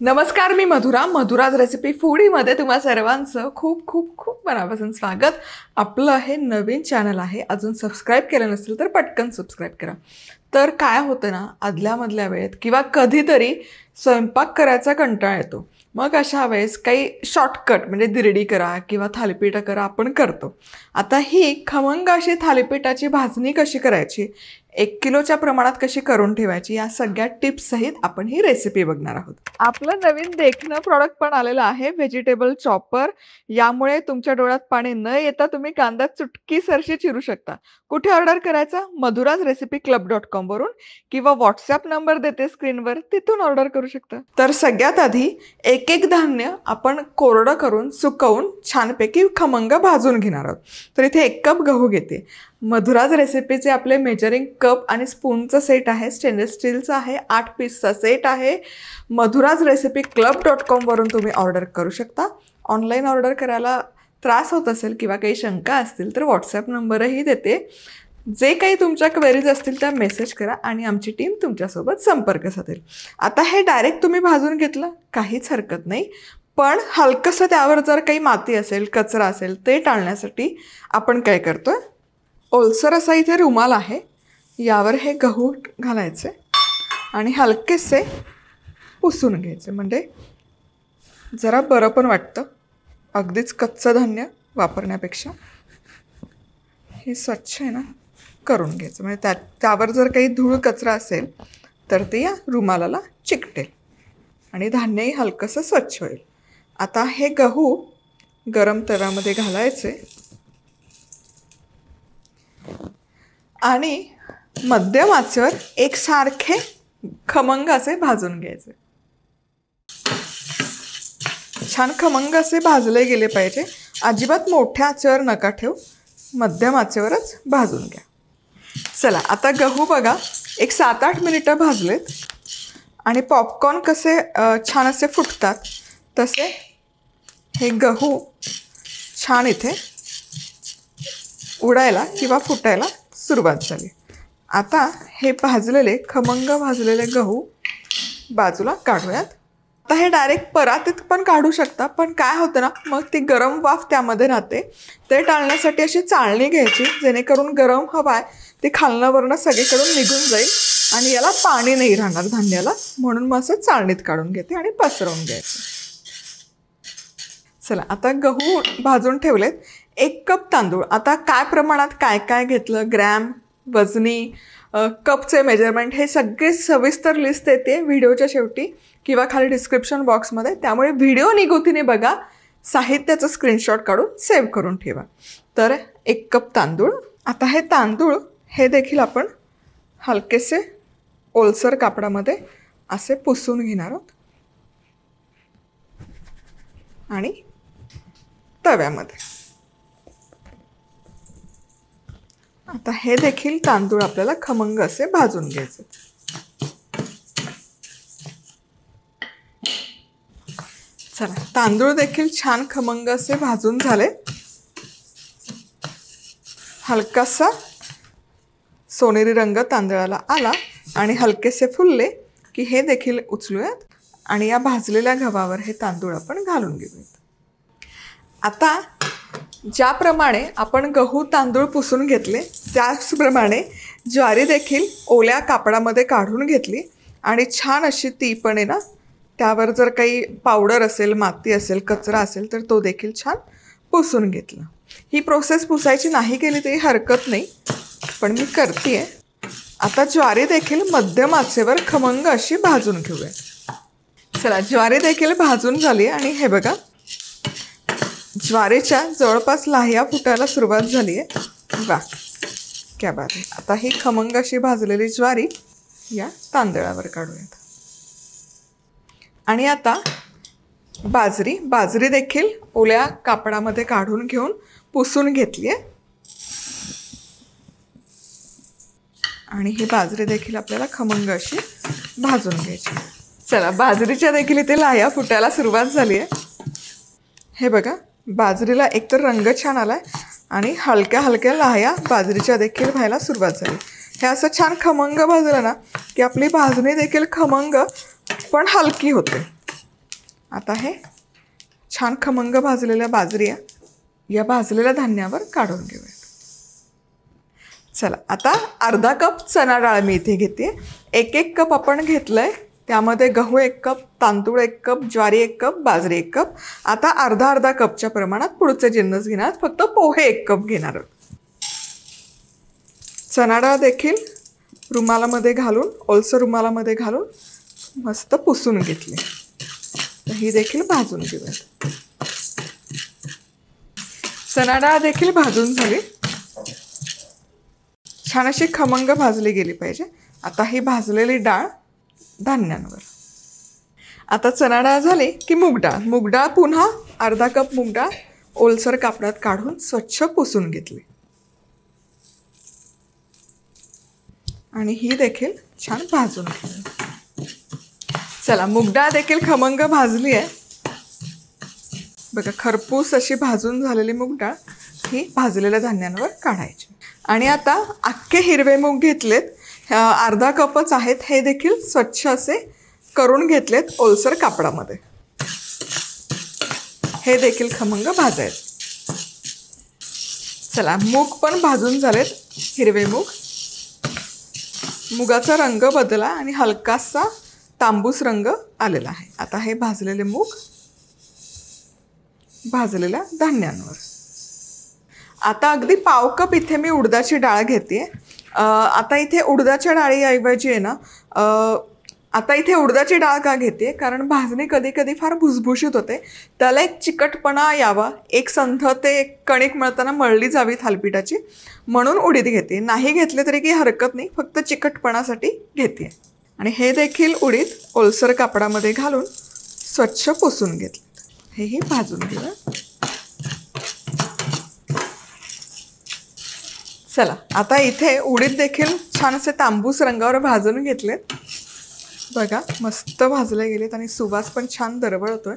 नमस्कार, मी मधुराज रेसिपी फूडीमध्ये तुम्हा सर्वांचं खूप खूप खूप मनापासून स्वागत. आपलं हे नवीन चॅनल आहे. अजून सबस्क्राईब केलं नसेल तर पटकन सबस्क्राईब करा. तर काय होतं ना, आदल्यामधल्या वेळेत किंवा कधीतरी स्वयंपाक करायचा कंटाळा येतो. मग अशा वेळेस काही शॉर्टकट म्हणजे दिरडी करा किंवा थालीपीठं करा आपण करतो. आता ही खमंग अशी थालीपीठाची भाजणी कशी करायची, 1 किलोच्या प्रमाणात कशी करून ठेवायची, या सगळ्या टिप्स सहित आपण ही रेसिपी बघणार आहोत. आपलं नवीन देखणं प्रॉडक्ट पण आलेलं आहे, व्हेजिटेबल चॉपर. यामुळे तुमच्या डोळ्यात पाणी न येता तुम्ही कांदा चुटकी सरशी चिरू शकता. कुठे ऑर्डर करायचा? madhurasrecipeclub.com वरून किंवा व्हॉट्सॲप नंबर देते स्क्रीनवर, तिथून ऑर्डर करू शकता. तर सगळ्यात आधी एक एक धान्य आपण कोरडं करून सुकवून छानपैकी खमंग भाजून घेणार आहोत. तर इथे 1 कप गहू घेते. मधुराज रेसिपीचे आपले मेजरिंग कप आणि स्पूनचा सेट आहे, स्टेनलेस स्टीलचा आहे, 8 पीसचा सेट आहे. madhurasrecipeclub.com वरून तुम्ही ऑर्डर करू शकता. ऑनलाईन ऑर्डर करायला त्रास होत असेल किंवा काही शंका असतील तर व्हॉट्सॲप नंबरही देते. जे काही तुमच्या क्वेरीज असतील त्या मेसेज करा आणि आमची टीम तुमच्यासोबत संपर्क साधेल. आता हे डायरेक्ट तुम्ही भाजून घेतलं काहीच हरकत नाही, पण हलकंसं त्यावर जर काही माती असेल, कचरा असेल, ते टाळण्यासाठी आपण काय करतोय, ओलसर असा इथे रुमाल आहे, यावर हे गहू घालायचे आणि हलकेसे पुसून घ्यायचे. म्हणजे जरा बरं पण वाटतं, अगदीच कच्चं धान्य वापरण्यापेक्षा हे स्वच्छ आहे ना करून घ्यायचं. म्हणजे त्यावर जर काही धूळ कचरा असेल तर ते या रुमालाला चिकटेल आणि धान्यही हलकंसं स्वच्छ होईल. आता हे गहू गरम तव्यामध्ये घालायचे आणि मध्यम आचेवर एकसारखे खमंग असे भाजून घ्यायचे. छान खमंग असे भाजले गेले पाहिजे. अजिबात मोठ्या आचेवर नका ठेवू, मध्यम आचेवरच भाजून घ्या. चला, आता गहू बघा 7-8 मिनिटं भाजलेत आणि पॉपकॉर्न कसे छान असे फुटतात तसे हे गहू छान इथे उडायला किंवा फुटायला सुरुवात झाली. आता हे भाजलेले खमंग भाजलेले गहू बाजूला काढूयात. आता हे डायरेक्ट परातीत पण काढू शकता, पण काय होतं ना, मग ती गरम वाफ त्यामध्ये राहते. ते टाळण्यासाठी अशी चाळणी घ्यायची, जेणेकरून गरम हवा आहे ती खालनं वरनं सगळीकडून निघून जाईल आणि याला पाणी नाही राहणार धान्याला. म्हणून मग असं चाळणीत काढून घेते आणि पसरवून घ्यायचं. चला, आता गहू भाजून ठेवलेत. 1 कप तांदूळ. आता काय प्रमाणात काय काय घेतलं, ग्रॅम, वजनी, कपचे मेजरमेंट, हे सगळे सविस्तर लिस्ट येते व्हिडिओच्या शेवटी किंवा खाली डिस्क्रिप्शन बॉक्समध्ये. त्यामुळे व्हिडिओ निगुतीने बघा, साहित्याचं स्क्रीनशॉट काढून सेव्ह करून ठेवा. तर 1 कप तांदूळ. आता हे तांदूळ हे देखील आपण हलकेसे ओलसर कापडामध्ये असे पुसून घेणार आहोत आणि तव्यामध्ये. आता हे देखील तांदूळ आपल्याला खमंग असे भाजून घ्यायचे. चला, तांदूळ देखील छान खमंग असे भाजून झाले. हलकासा सोनेरी रंग तांदळाला आला आणि हलकेसे फुलले की हे देखील उचलूयात आणि या भाजलेल्या गव्हावर हे तांदूळ आपण घालून घेऊयात. आता ज्याप्रमाणे आपण गहू तांदूळ पुसून घेतले त्याचप्रमाणे ज्वारी देखील ओल्या कापडामध्ये काढून घेतली आणि छान अशी ती पण आहे ना, त्यावर जर काही पावडर असेल, माती असेल, कचरा असेल तर तो देखील छान पुसून घेतला. ही प्रोसेस पुसायची नाही केली तरी हरकत नाही, पण मी करते आहे. आता ज्वारी देखील मध्यम आचेवर खमंग अशी भाजून घेऊया. चला, ज्वारी देखील भाजून झाली आणि हे बघा, ज्वारीच्या जवळपास लाह्या फुटायला सुरुवात झाली आहे. वा, क्या बात आहे. आता ही खमंग अशी भाजलेली ज्वारी या तांदळावर काढूयात. आणि आता बाजरी देखील ओल्या कापडामध्ये काढून घेऊन पुसून घेतली आहे आणि ही बाजरी देखील आपल्याला खमंग अशी भाजून घ्यायची. चला, बाजरीच्या देखील इथे लाह्या फुटायला सुरुवात झाली आहे. हे बघा, बाजरीला एकतर रंग छान आला आहे आणि हलक्या हलक्या लाह्या बाजरीच्या देखील व्हायला सुरुवात झाली. हे असं छान खमंग भाजलं ना की आपली भाजणी देखील खमंग पण हलकी होते. आता हे छान खमंग भाजलेल्या बाजरी आहे, या भाजलेल्या धान्यावर काढून घेऊया. चला, आता अर्धा कप चणा डाळ मी इथे घेते. 1 कप आपण घेतलंय. त्यामध्ये गहू 1 कप, तांदूळ 1 कप, ज्वारी 1 कप, बाजरी 1 कप. आता अर्धा कपच्या प्रमाणात पुढचे जिन्नस घेणार. फक्त पोहे 1 कप घेणार आहोत. चणा डाळ देखील रुमालामध्ये घालून, ओलसर रुमालामध्ये घालून मस्त पुसून घेतली. तर ही देखील भाजून घेऊयात. चणा डाळ देखील भाजून झाली. छान अशी खमंग भाजली गेली पाहिजे. आता ही भाजलेली डाळ धान्यांवर. आता चणा डाळ झाली की मूग डाळ पुन्हा अर्धा कप मूग डाळ ओलसर कापडात काढून स्वच्छ पुसून घेतली. आणि ही देखील छान भाजून घेतली. चला, मूग डाळ देखील खमंग भाजली आहे बघा. खरपूस अशी भाजून झालेली मूग डाळ ही भाजलेल्या धान्यांवर काढायची. आणि आता अख्खे हिरवे मूग घेतलेत, अर्धा कपच आहेत. हे देखील स्वच्छ असे करून घेतलेत ओलसर कापडामध्ये. हे देखील खमंग भाजायचे. चला, मूग पण भाजून झालेत, हिरवे मूग. मुगाचा रंग बदला आणि हलकासा तांबूस रंग आलेला आहे. आता हे भाजलेले मूग भाजलेल्या धान्यांवर. आता अगदी पाव कप इथे मी उडदाची डाळ घेते. आता इथे उडदाच्या डाळीऐवजी आहे ना, आता इथे उडदाची डाळ का घेते, कारण भाजणी कधी कधी फार भुसभुशीत होते. त्याला एक चिकटपणा यावा, एक संथ ते कणिक मळताना मळली जावी थालीपीठाची, म्हणून उडीद घेते. नाही घेतले तरी काही हरकत नाही, फक्त चिकटपणासाठी घेते. आणि हे देखील उडीद ओलसर कापडामध्ये घालून स्वच्छ पुसून घेतले. हेही भाजून घेऊया. चला, आता इथे उडीद देखील छान असे तांबूस रंगावर भाजून घेतलेत बघा. मस्त भाजले गेलेत आणि सुवास पण छान दरवळतोय.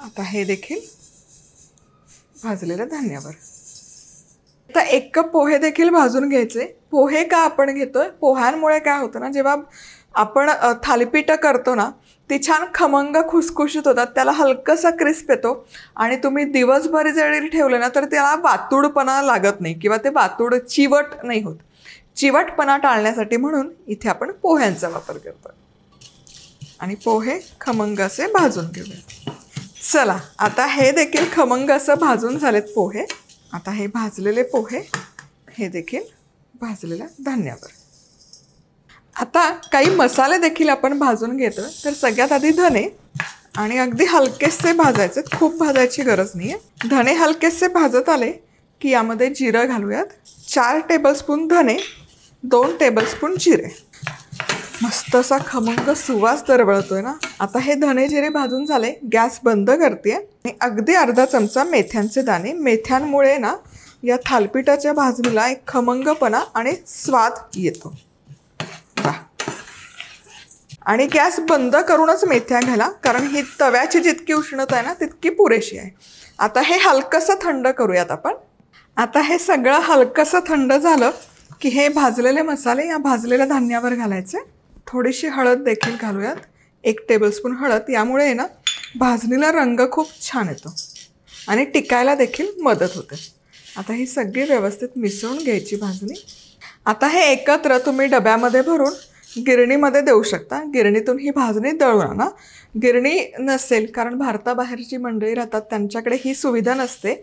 आता हे देखील भाजलेल्या धान्यावर. आता 1 कप पोहे देखील भाजून घ्यायचे. पोहे का आपण घेतोय, पोह्यांमुळे काय होतं ना, जेव्हा आपण थालीपीठ करतो ना, ती छान खमंग खुसखुशीत होतात. त्याला हलकासा क्रिस्प येतो. आणि तुम्ही दिवसभर जरी ठेवले ना तर त्याला वातूडपणा लागत नाही, किंवा ते वातूड चिवट नाही होत. चिवटपणा टाळण्यासाठी म्हणून इथे आपण पोह्यांचा वापर करतो. आणि पोहे खमंग असे भाजून घेऊया. चला, आता हे देखील खमंग असं भाजून झालेत पोहे. आता हे भाजलेले पोहे हे देखील भाजलेल्या धान्यावर. आता काही मसाले देखील आपण भाजून घेतो. तर सगळ्यात आधी धने, आणि अगदी हलकेसे भाजायचे, खूप भाजायची गरज नाही आहे. धने हलकेसे भाजत आले की यामध्ये जिरं घालूयात. 4 टेबलस्पून धने, 2 टेबलस्पून जिरे. मस्त असा खमंग सुवास दरवळतोय ना. आता हे धने जिरे भाजून झाले, गॅस बंद करते. आणि अगदी अर्धा चमचा मेथ्यांचे दाणे. मेथ्यांमुळे ना या थालपीठाच्या भाजणीला एक खमंगपणा आणि स्वाद येतो. आणि गॅस बंद करूनच मेथ्या घाला, कारण ही तव्याची जितकी उष्णता आहे ना तितकी पुरेशी आहे. आता हे हलकंसं थंड करूयात आपण. आता हे सगळं हलकंसं थंड झालं की हे भाजलेले मसाले या भाजलेल्या धान्यावर घालायचे. थोडीशी हळद देखील घालूयात, 1 टेबलस्पून हळद. यामुळे ना भाजणीला रंग खूप छान येतो आणि टिकायला देखील मदत होते. आता ही सगळी व्यवस्थित मिसळून घ्यायची भाजणी. आता हे एकत्र तुम्ही डब्यामध्ये भरून गिरणीमध्ये देऊ शकता. गिरणीतून ही भाजणी दळून आणा. गिरणी नसेल, कारण भारताबाहेरची मंडळी राहतात, त्यांच्याकडे ही सुविधा नसते,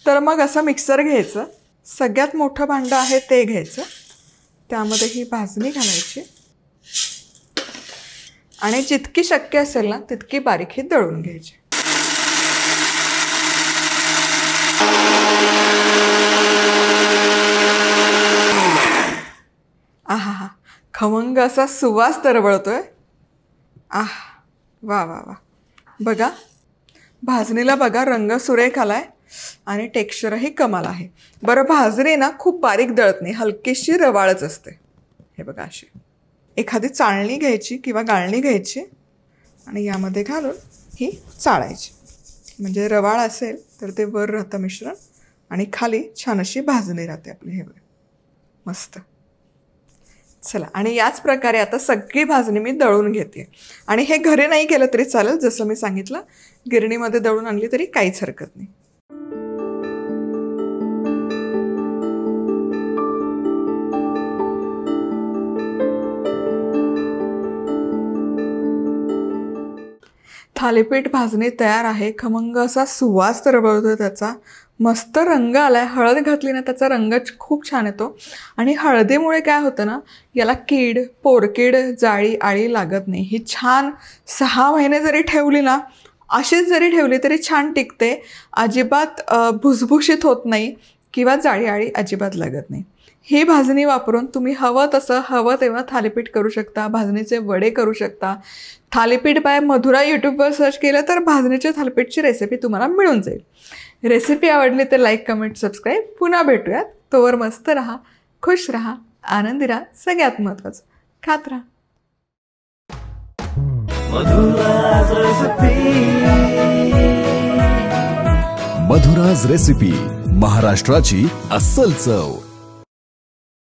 तर मग असं मिक्सर घ्यायचं. सगळ्यात मोठं भांडं आहे ते घ्यायचं, त्यामध्ये ही भाजणी घालायची आणि जितकी शक्य असेल ना तितकी बारीक ही दळून घ्यायची. आहा हा, खमंग असा सुवास दरवळतोय. वा वा वा. बघा भाजणीला, बघा रंग सुरेख आलाय आणि टेक्स्चरही कमाल आहे. बरं, भाजणी ना खूप बारीक दळत नाही, हलकीशी रवाळच असते. हे बघा, अशी एखादी चाळणी घ्यायची किंवा गाळणी घ्यायची आणि यामध्ये घालून ही चाळायची. म्हणजे रवाळ असेल तर ते वर राहतं मिश्रण आणि खाली छान अशी भाजणी राहते आपली. हे बघा, मस्त. चला, आणि याच प्रकारे आता सगळी भाजणी मी दळून घेते. आणि हे घरी नाही केलं तरी चालेल, जसं मी सांगितलं गिरणीमध्ये दळून आणली तरी काहीच हरकत नाही. थालीपीठ भाजणी तयार आहे. खमंग असा सुवास तरबळतो त्याचा. मस्त रंग आलाय. हळद घातली ना त्याचा रंग खूप छान येतो. आणि हळदीमुळे काय होतं ना, याला कीड, पोरकीड, जाळी, आळी लागत नाही. ही छान 6 महिने जरी ठेवली ना, अशीच जरी ठेवली तरी छान टिकते. अजिबात भुसभुशीत होत नाही किंवा जाळी आळी अजिबात लागत नाही. ही भाजणी वापरून तुम्ही हवं तसं हवं तेव्हा थालीपीठ करू शकता. भाजणीचे वडे करू शकता. थालीपीठ बाय मधुरा यूट्यूबवर सर्च केलं तर भाजणीच्या थालीपीठची रेसिपी तुम्हाला मिळून जाईल. रेसिपी आवडली तर लाईक, कमेंट, सबस्क्राईब. पुन्हा भेटूयात. तोवर मस्त राहा, खुश राहा, आनंदी राहा. सगळ्यात महत्त्वाचं खात राहा. मधुराज रेसिपी, महाराष्ट्राची अस्सल चव.